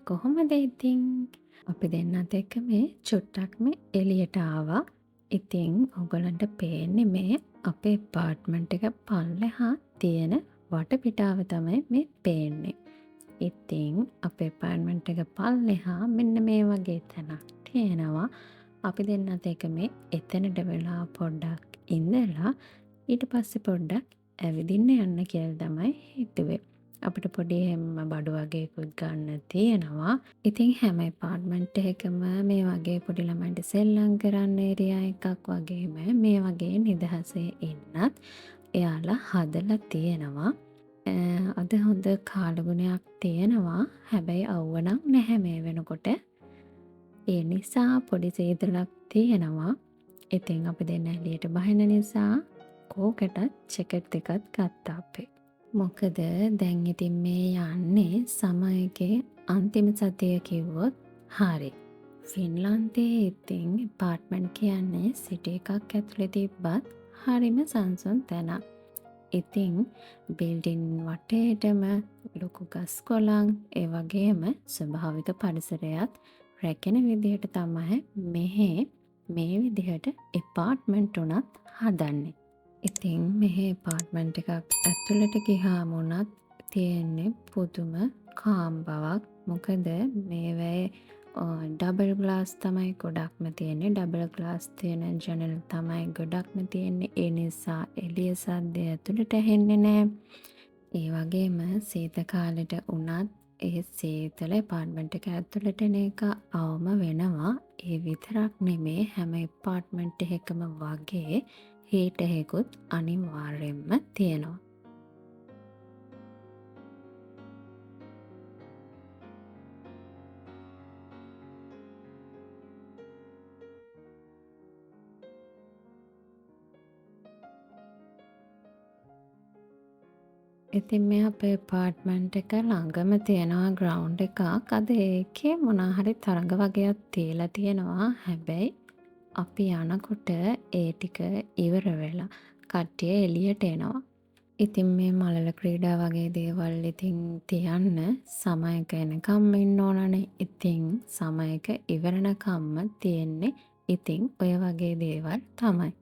කොහොමද ඉතින්? අපි දෙන්නත් එක්ක මේ චුට්ටක් මේ එළියට ආවා. ඉතින් ඔයගලන්ට පේන්නේ මේ අපේ ඇපාර්ට්මන්ට් එක පල්ලෙහා තියෙන වටපිටාව තමයි මේ පේන්නේ. ඉතින් අපේ ඇපාර්ට්මන්ට් එක පල්ලෙහා මෙන්න මේ වගේ තැනක් තියෙනවා. අපි දෙන්නත් එක්ක මේ එතනට වෙලා පොඩ්ඩක් ඉඳලා ඊට පස්සේ පොඩ්ඩක් ඇවිදින්න යන්න කියලා තමයි හිතුවේ. අපිට පොඩි එහෙම බඩු වගේකුත් ගන්න තියෙනවා. ඉතින් හැම ඇපාර්ට්මන්ට් එකකම මේ වගේ පොඩි ළමයින්ට සෙල්ලම් කරන්න ඒරියා එකක් වගේම මේ වගේ නිදහසේ ඉන්නත් එයාලා හදලා තියෙනවා. අද හොඳ කාලගුණයක් තියෙනවා. හැබැයි අවුව නම් නැහැ මේ වෙනකොට. ඒ නිසා පොඩි සීතලක් තියෙනවා. ඉතින් අපි දෙන්න එළියට බහින නිසා කෝකටත් ජැකට් දෙකක් ගත්තා අපි. මොකද දැන් ඉතින් මේ යන්නේ සමයකේ අන්තිම සතිය කිව්වොත් හරි. ෆින්ලන්තයේ ඉතින් ඇපාර්ට්මන්ට් කියන්නේ සිටි එකක් ඇතුලේ තිබ්බත් හරිම සංසුන් තැනක්. ඉතින් බිල්ඩින් වටේටම ලොකු ගස් කොළන් ඒ වගේම ස්වභාවික පරිසරයත් රැකෙන විදිහට තමයි මෙහි මේ විදිහට ඇපාර්ට්මන්ට් උනත් හදන්නේ. ඉතින් මෙහි ඇපාර්ට්මන්ට් එකක් ඇතුළට ගියාම උනත් තියෙන්නේ පුදුම කාම් බවක්. මොකද මේවැයි ඩබල් ග්ලාස් තමයි ගොඩක්ම තියෙන්නේ. ඩබල් ග්ලාස් තියෙන ජනෙල් තමයි ගොඩක්ම තියෙන්නේ. ඒ නිසා එළිය සද්දය ඇතුළට ඇහෙන්නේ නැහැ. ඒ වගේම සීත කාලෙට උනත් ඒ සීතල ඇපාර්ට්මන්ට් එක ඇතුළට එන එක අවම වෙනවා. ඒ විතරක් නෙමේ හැම ඇපාර්ට්මන්ට් එකකම වගේ හීටර් එකකුත් අනිවාර්යෙන්ම තියෙනවා. ඉතින් මේ අපේ ඇපාර්ට්මන්ට් එක ළඟම තියෙනවා ග්‍රවුන්ඩ් එකක්. අද ඒකේ මොනා හරි තරඟ වගේක් තියලා තියෙනවා. හැබැයි අපි යනකොට ඒ ටික ඉවර වෙලා කට්ටිය එළියට එනවා. ඉතින් මේ මලල ක්‍රීඩා වගේ දේවල් ඉතින් තියන්න සමයක එනකම්ම ඉන්න ඕනනේ. ඉතින් සමයක ඉවරනකම්ම තියෙන්නේ ඉතින් ඔය වගේ දේවල් තමයි.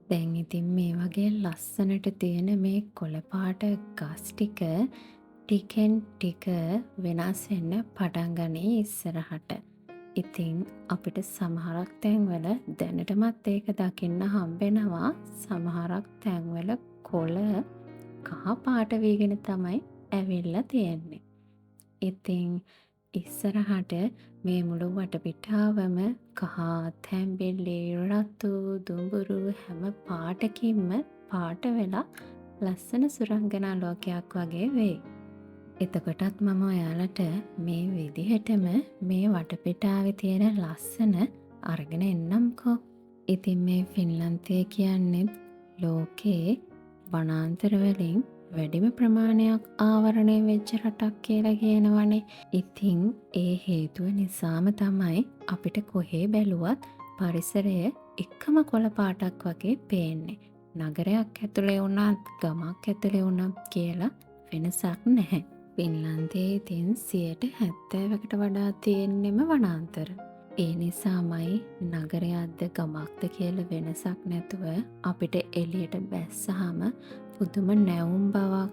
දැන් ඉතින් මේ වගේ ලස්සනට තියෙන මේ කොළ පාට ගස් ටික ටිකෙන් ටික වෙනස් වෙන්න පටන් ගනී ඉස්සරහට. ඉතින් අපිට සමහරක් තැන්වල දැනටමත් ඒක දකින්න හම්බෙනවා. සමහරක් තැන්වල කොළ කහ පාට වීගෙන තමයි ඇවිල්ලා තියෙන්නේ. ඉතින් ඉස්සරහට මේ මුළු වටපිටාවම කහ, තැඹිලි, රතු, දුඹුරු හැම පාටකින්ම පාට වෙලා ලස්සන සුරංගනා ලෝකයක් වගේ වෙයි. එතකොටත් මම ඔයාලට මේ විදිහටම මේ වටපිටාවේ තියෙන ලස්සන අරගෙන එන්නම්කෝ. ඉතින් මේ ෆින්ලන්තය කියන්නේ ලෝකේ වනාන්තර වලින් වැඩිම ප්‍රමාණයක් ආවරණය වෙච්ච රටක් කියලා කියනවනේ. ඉතින් ඒ හේතුව නිසාම තමයි අපිට කොහේ බැලුවත් පරිසරය එකම කොළ පාටක් වගේ පේන්නේ. නගරයක් ඇතුලේ වුණත් ගමක් ඇතුලේ වුණත් කියලා වෙනසක් නැහැ. ෆින්ලන්තයේ ඉතින් 70%කට වඩා තියෙන්නෙම වනාන්තර. ඒ නිසාමයි නගරයක්ද ගමක්ද කියලා වෙනසක් නැතුව අපිට එළියට බැස්සහම පුදුම නැවුම් බවක්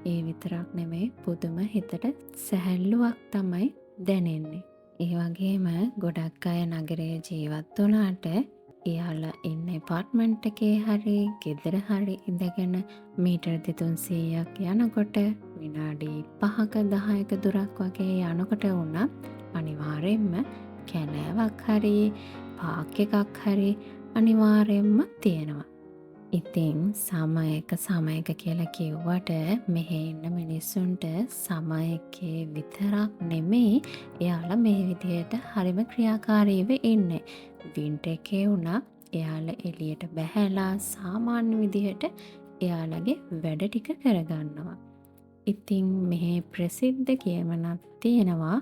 ඒ විතරක් නෙමේ පුදුම හිතට සැහැල්ලුවක් තමයි දැනෙන්නේ. ඒ වගේම ගොඩක් අය නගරයේ ජීවත් වුණාට එයාලා ඉන්න ඇපාර්ට්මන්ට් එකේ හරි ගෙදර හරි ඉඳගෙන මීටර් 200ක් යනකොට විනාඩි 5ක 10ක දුරක් වගේ යනකොට වුණත් අනිවාර්යෙන්ම කැලෑවක් හරි පාක් එකක් හරි අනිවාර්යෙන්ම තියෙනවා. ඉතින් සමයක කියලා කිව්වට මෙහෙ ඉන්න මිනිස්සුන්ට සමයකේ විතරක් නෙමෙයි එයාලා මේ විදිහට හරිම ක්‍රියාකාරීව ඉන්නේ. වින්ටර් එකේ වුණා එයාලා එළියට බැහැලා සාමාන්‍ය විදිහට එයාලගේ වැඩ ටික කරගන්නවා. ඉතින් මෙහි ප්‍රසිද්ධ කියමනක් තියෙනවා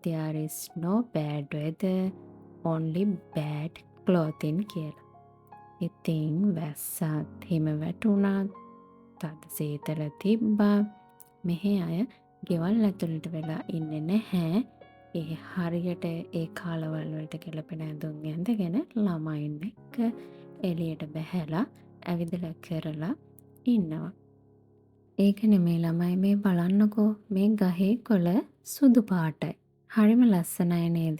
there is no bad weather, only bad clothing කියලා. ඉතින් වැස්සත් හිම වැටුණත් තද සීතල තිබ්බා මෙහෙ අය ගෙවල් ඇතුළට වෙලා ඉන්නේ නැහැ. ඒ හරියට ඒ කාලවල වලට ගැලපෙන ඇඳුම් ඇඳගෙන ළමයින් එක්ක එළියට බැහැලා ඇවිදලා කරලා ඉන්නවා. ඒක නෙමේ ළමයි මේ බලන්නකෝ මේ ගහේ කොළ සුදු පාටයි. හරිම ලස්සනයි නේද?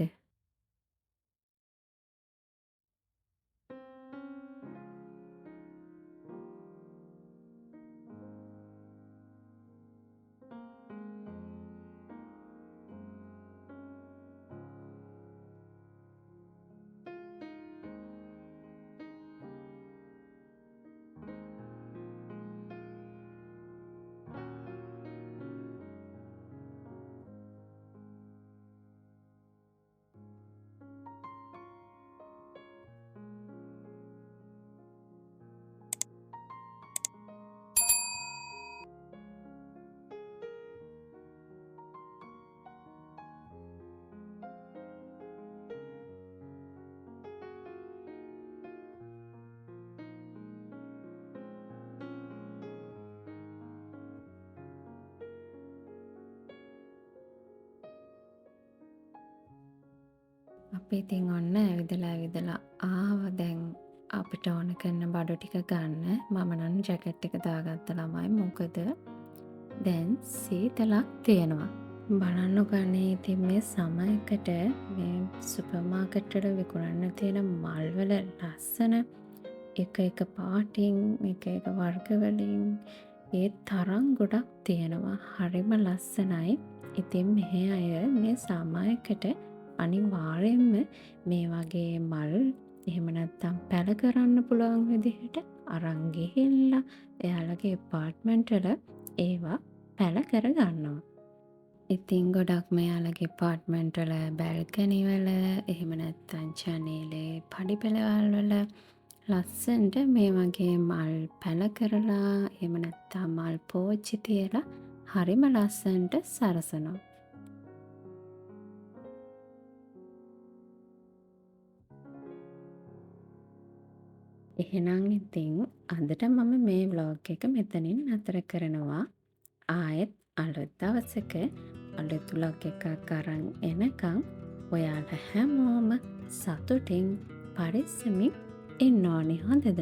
අපි ඉතින් ඔන්න ඇවිදලා ආව දැන් අපිට ඕන කරන බඩු ටික ගන්න. මම නම් ජැකට් එක දාගත්ත ළමයි මොකද දැන් සීතලක් තියෙනවා. බලන්නකෝ අනේ ඉතින් මේ සමයකට මේ සුපර් මාකට් වල විකුණන්න තියෙන මල් වල ලස්සන එක පාටින් එක වර්ග වලින් ඒ තරම් ගොඩක් තියෙනවා. හරිම ලස්සනයි. ඉතින් මෙහෙ අය මේ සමයකට අනිවාර්යෙන්ම මේ වගේ මල් එහෙම නැත්නම් පැල කරන්න පුළුවන් විදිහට අරන් ගිහිල්ලා එයාලගේ ඇපාර්ට්මන්ට් වල ඒවා පැල කරගන්නවා. ඉතින් ගොඩක් මෙයාලගේ ඇපාර්ට්මන්ට් වල බැල්කනි වල එහෙම නැත්නම් ජනේලේ පඩිපෙළවල් වල ලස්සනට මේ වගේ මල් පැල කරලා එහෙම නැත්නම් මල් පෝච්චි තියලා හරිම ලස්සනට සරසනවා. එහෙනම් ඉතින් අදට මම මේ ව්ලොග් එක මෙතනින් නතර කරනවා. ආයෙත් අලුත් දවසක අලුත් ව්ලොග් එකක් අරන් එනකම් ඔයාලා හැමෝම සතුටින් පරිස්සමින් ඉන්න ඕනේ හොඳද?